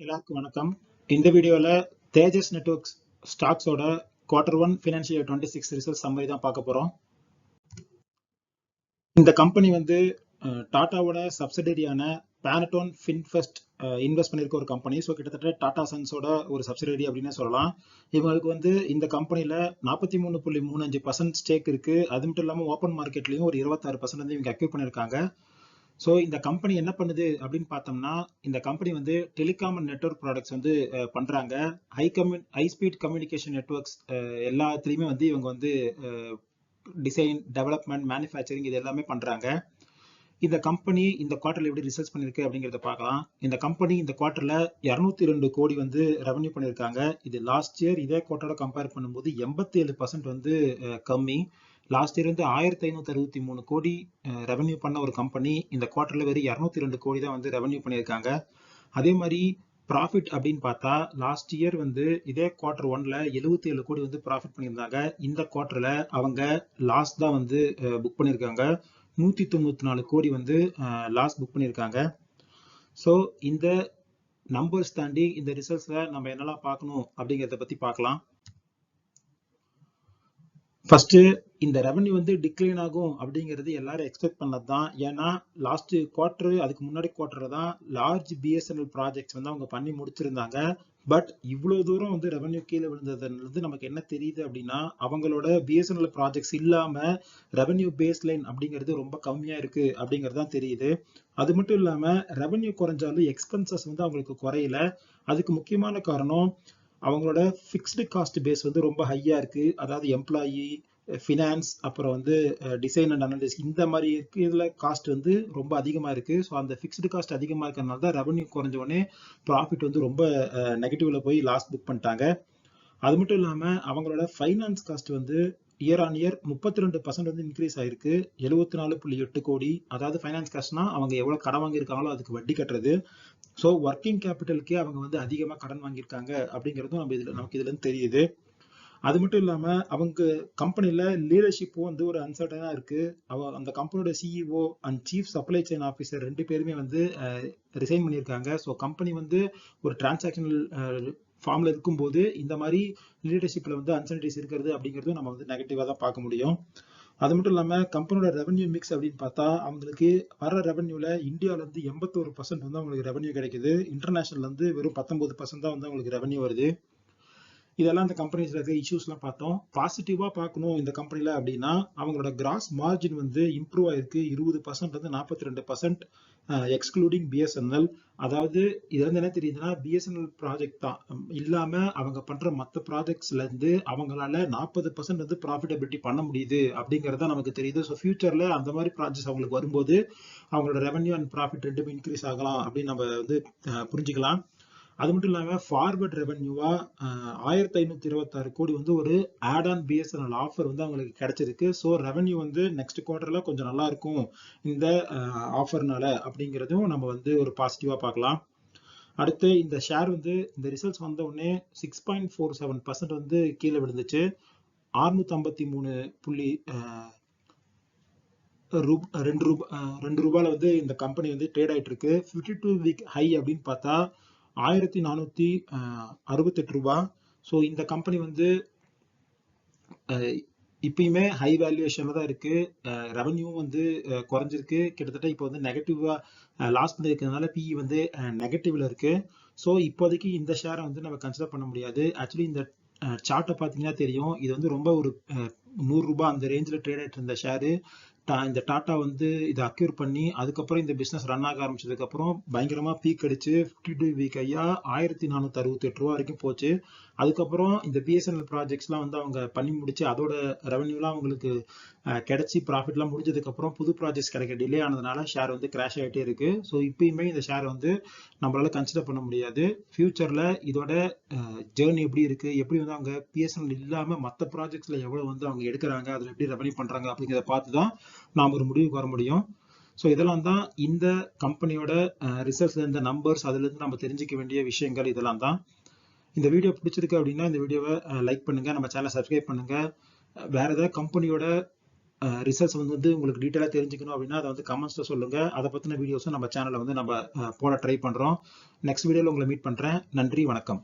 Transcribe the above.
எல்லாருக்கும் வணக்கம். இந்த வீடியோல தேஜஸ் நெட்வொர்க்ஸ் ஸ்டாக்ஸோட Q1 financial year 26 result summary தான் பார்க்க போறோம். இந்த கம்பெனி வந்து டாட்டாவோட சப்சிடரியான பேனட்டோன் ஃபின்ஃபெஸ்ட் இன்வெஸ்ட் பண்ணிருக்க ஒரு கம்பெனி. ஸோ கிட்டத்தட்ட டாடா சன்ஸோட ஒரு சப்சிடரி அப்படின்னு சொல்லலாம். இவங்களுக்கு வந்து இந்த கம்பெனில 43.35% ஸ்டேக் இருக்கு. அது மட்டும் இல்லாமல் ஓப்பன் மார்க்கெட்லயும் ஒரு 26% வந்து இவங்க அக்யூர் பண்ணிருக்காங்க. ஸோ இந்த கம்பெனி என்ன பண்ணுது அப்படின்னு பார்த்தோம்னா, இந்த கம்பெனி வந்து டெலிகாம் அண்ட் நெட்வொர்க் ப்ராடக்ட்ஸ் வந்து பண்றாங்க. ஹை ஸ்பீட் கம்யூனிகேஷன் நெட்வொர்க்ஸ் எல்லாத்துலேயுமே வந்து இவங்க வந்து டிசைன், டெவலப்மெண்ட், மேனுஃபேக்சரிங் இது எல்லாமே பண்றாங்க. இந்த கம்பெனி இந்த குவார்டர்ல எப்படி ரிசல்ட்ஸ் பண்ணிருக்கு அப்படிங்கறத பார்க்கலாம். இந்த கம்பெனி இந்த குவார்டர்ல 202 கோடி வந்து ரெவன்யூ பண்ணிருக்காங்க. இது லாஸ்ட் இயர் இதே குவார்டரோட கம்பேர் பண்ணும்போது 87% வந்து கம்மி. லாஸ்ட் இயர் வந்து 1563 கோடி ரெவன்யூ பண்ண ஒரு கம்பெனி இந்த குவார்டர்ல வெறும் 202 கோடி தான் வந்து ரெவன்யூ பண்ணியிருக்காங்க. அதே மாதிரி ப்ராஃபிட் அப்படின்னு பார்த்தா லாஸ்ட் இயர் வந்து இதே Q1ல 77 கோடி வந்து ப்ராஃபிட் பண்ணியிருந்தாங்க. இந்த குவார்டர்ல அவங்க லாஸ் தான் வந்து புக் பண்ணியிருக்காங்க. 194 கோடி வந்து லாஸ் புக் பண்ணியிருக்காங்க. ஸோ இந்த நம்பர்ஸ் தாண்டி இந்த ரிசல்ட்ஸ்ல நம்ம என்னெல்லாம் பார்க்கணும் அப்படிங்கிறத பத்தி பார்க்கலாம். ஃபர்ஸ்ட் இந்த ரெவன்யூ வந்து டிக்ளைன் ஆகும் அப்படிங்கிறது எல்லாரும் எக்ஸ்பெக்ட் பண்ணது தான். ஏன்னா லாஸ்ட் குவார்டர், அதுக்கு முன்னாடி குவார்டர் தான் லார்ஜ் பிஎஸ்என்எல் ப்ராஜெக்ட்ஸ் வந்து அவங்க பண்ணி முடிச்சிருந்தாங்க. பட் இவ்வளவு தூரம் வந்து ரெவன்யூ கீழே விழுந்ததுல நமக்கு என்ன தெரியுது அப்படின்னா, அவங்களோட பிஎஸ்என்எல் ப்ராஜெக்ட்ஸ் இல்லாம ரெவன்யூ பேஸ் லைன் அப்படிங்கிறது ரொம்ப கம்மியா இருக்கு அப்படிங்கிறது தான் தெரியுது. அது மட்டும் இல்லாம ரெவன்யூ குறைஞ்சாலும் எக்ஸ்பென்சஸ் வந்து அவங்களுக்கு குறையல. அதுக்கு முக்கியமான காரணம் அவங்களோட ஃபிக்ஸ்டு காஸ்ட் பேஸ் வந்து ரொம்ப ஹையா இருக்கு. அதாவது எம்ப்ளாயி, ஃபினான்ஸ், அப்புறம் வந்து டிசைன் அண்ட் அனாலிசிஸ் இந்த மாதிரி இருக்கு. இதுல காஸ்ட் வந்து ரொம்ப அதிகமா இருக்கு. ஸோ அந்த ஃபிக்ஸ்டு காஸ்ட் அதிகமா இருக்கிறதுனால தான் ரெவன்யூ குறைஞ்ச உடனே ப்ராஃபிட் வந்து ரொம்ப நெகட்டிவ்ல போய் லாஸ் புக் பண்ணிட்டாங்க. அது மட்டும் இல்லாம அவங்களோட ஃபைனான்ஸ் காஸ்ட் வந்து இயர் ஆன் இயர் 32% வந்து இன்க்ரீஸ் ஆயிருக்கு. 74.8 கோடி. அதாவது ஃபைனான்ஸ் காஸ்ட்னா அவங்க எவ்வளவு கடன் வாங்கியிருக்காங்களோ அதுக்கு வட்டி கட்டுறது. ஸோ ஒர்க்கிங் கேபிட்டலுக்கே அவங்க வந்து அதிகமாக கடன் வாங்கியிருக்காங்க அப்படிங்கிறதும் நமக்கு இதுல இருந்து தெரியுது. அது மட்டும் இல்லாம அவங்க கம்பெனில லீடர்ஷிப்பும் வந்து ஒரு அன்சர்டனா இருக்கு. அந்த கம்பெனியோட CEO and chief supply chain officer 2 பேருமே வந்து ரிசைன் பண்ணியிருக்காங்க. ஸோ கம்பெனி வந்து ஒரு டிரான்சாக்ஷனல் ஃபார்ம்ல இருக்கும்போது இந்த மாதிரி லீடர்ஷிப்ல வந்து அன்சர்டினிட்டிஸ் இருக்கிறது அப்படிங்கிறதும் நம்ம வந்து நெகட்டிவா தான் பார்க்க முடியும். அது மட்டும் இல்லாம கம்பெனியோட ரெவன்யூ மிக்ஸ் அப்படின்னு பார்த்தா அவங்களுக்கு வர ரெவன்யூல இந்தியால இருந்து 81% வந்து அவங்களுக்கு ரெவன்யூ கிடைக்குது. இன்டர்நேஷனல்ல இருந்து வெறும் 19% தான் வந்து அவங்களுக்கு ரெவன்யூ வருது. இதெல்லாம் இந்த கம்பெனிஸ்ல இருக்க இஷ்யூஸ் எல்லாம் பார்த்தோம். பாசிட்டிவா பார்க்கணும் இந்த கம்பெனில அப்படின்னா அவங்களோட கிராஸ் மார்ஜின் வந்து இம்ப்ரூவ் ஆயிருக்கு. 20% வந்து 42% எக்ஸ்க்ளூடிங் பிஎஸ்என்எல். அதாவது இதுல இருந்து என்ன தெரியுதுன்னா, பிஎஸ்என்எல் ப்ராஜெக்ட் தான் இல்லாம அவங்க பண்ற மற்ற ப்ராஜெக்ட்ஸ்ல இருந்து அவங்களால 40% வந்து ப்ராஃபிட்டபிலிட்டி பண்ண முடியுது அப்படிங்கறத நமக்கு தெரியுது. ஸோ ஃபியூச்சர்ல அந்த மாதிரி ப்ராஜெக்ட்ஸ் அவங்களுக்கு வரும்போது அவங்களோட ரெவன்யூ அண்ட் ப்ராஃபிட் ரெண்டுமே இன்க்ரீஸ் ஆகலாம் அப்படின்னு நம்ம வந்து புரிஞ்சுக்கலாம். அது மட்டும் இல்லாம ஃபார்வர்ட் ரெவன்யூவா 1526 கோடி வந்து ஒரு ஆட் ஆன் பிஎஸ்என்எல் ஆஃபர் வந்து அவங்களுக்கு கிடைச்சிருக்கு. ஸோ ரெவன்யூ வந்து நெக்ஸ்ட் குவார்டர்ல கொஞ்சம் நல்லா இருக்கும் இந்த ஆஃபர்னால அப்படிங்கிறதும் நம்ம வந்து ஒரு பாசிட்டிவா பார்க்கலாம். அடுத்து இந்த ஷேர் வந்து இந்த ரிசல்ட்ஸ் வந்த உடனே 6.47% வந்து கீழே விழுந்துச்சு. 653.2 ரூபாயில வந்து இந்த கம்பெனி வந்து ட்ரேட் ஆயிட்டு இருக்கு. 52 வீக் ஹை அப்படின்னு பார்த்தா 1468 ரூபாய். ஸோ இந்த கம்பெனி வந்து இப்பயுமே ஹை வேல்யூவேஷன்ல தான் இருக்கு. ரெவன்யூ வந்து குறைஞ்சிருக்கு. கிட்டத்தட்ட இப்போ வந்து நெகட்டிவா லாஸ் பண்ணிருக்கிறதுனால பிஇ வந்து நெகட்டிவ்ல இருக்கு. ஸோ இப்போதைக்கு இந்த ஷேரை வந்து நம்ம கன்சிடர் பண்ண முடியாது. ஆக்சுவலி இந்த சார்ட்டை பார்த்தீங்கன்னா தெரியும், இது வந்து ரொம்ப ஒரு 100 ரூபாய் அந்த ரேஞ்சில் ட்ரேட் ஆயிட்டு இருந்த ஷேரு. இந்த டாடா வந்து இதை அக்யூர் பண்ணி அதுக்கப்புறம் இந்த பிசினஸ் ரன் ஆக ஆரம்பிச்சதுக்கு அப்புறம் பயங்கரமா பீக் அடிச்சு 52 வீக் ஐயா 1468 ரூபா வரைக்கும் போச்சு. அதுக்கப்புறம் இந்த பிஎஸ்என்எல் ப்ராஜெக்ட்ஸ்லாம் வந்து அவங்க பண்ணி முடிச்சு அதோட ரெவன்யூலாம் அவங்களுக்கு கிடைச்சி ப்ராஃபிட்லாம் முடிஞ்சதுக்கு அப்புறம் புது ப்ராஜெக்ட்ஸ் கிடைக்க டிலே ஆனதுனால ஷேர் வந்து கிராஷ் ஆகிட்டே இருக்கு. ஸோ இப்பயுமே இந்த ஷேர் வந்து நம்மளால கன்சிடர் பண்ண முடியாது. ஃபியூச்சர்ல இதோட ஜேர்னி எப்படி இருக்கு, எப்படி வந்து அவங்க பிஎஸ்என்எல் இல்லாம மற்ற ப்ராஜெக்ட்ஸ்ல எவ்வளவு வந்து அவங்க எடுக்கிறாங்க, அதில் எப்படி ரெவன்யூ பண்றாங்க அப்படிங்கிறத பார்த்து தான் நாம் ஒரு முடிவுக்கு வர முடியும். ஸோ இதெல்லாம் தான் இந்த கம்பெனியோட ரிசல்ட்ஸ்ல இந்த நம்பர்ஸ், அதுல இருந்து நம்ம தெரிஞ்சுக்க வேண்டிய விஷயங்கள் இதெல்லாம் தான். இந்த வீடியோ பிடிச்சிருக்கு அப்படின்னா இந்த வீடியோவை லைக் பண்ணுங்க, நம்ம சேனலை சப்ஸ்கிரைப் பண்ணுங்க. வேற ஏதாவது கம்பெனியோட ரிசல்ட்ஸ் வந்து உங்களுக்கு டீட்டெயிலாக தெரிஞ்சுக்கணும் அப்படின்னா அதை வந்து கமெண்ட்ஸில் சொல்லுங்க. அதை பற்றின வீடியோஸும் நம்ம சேனலில் வந்து நம்ம போட ட்ரை பண்ணுறோம். நெக்ஸ்ட் வீடியோவில் உங்களை மீட் பண்ணுறேன். நன்றி, வணக்கம்.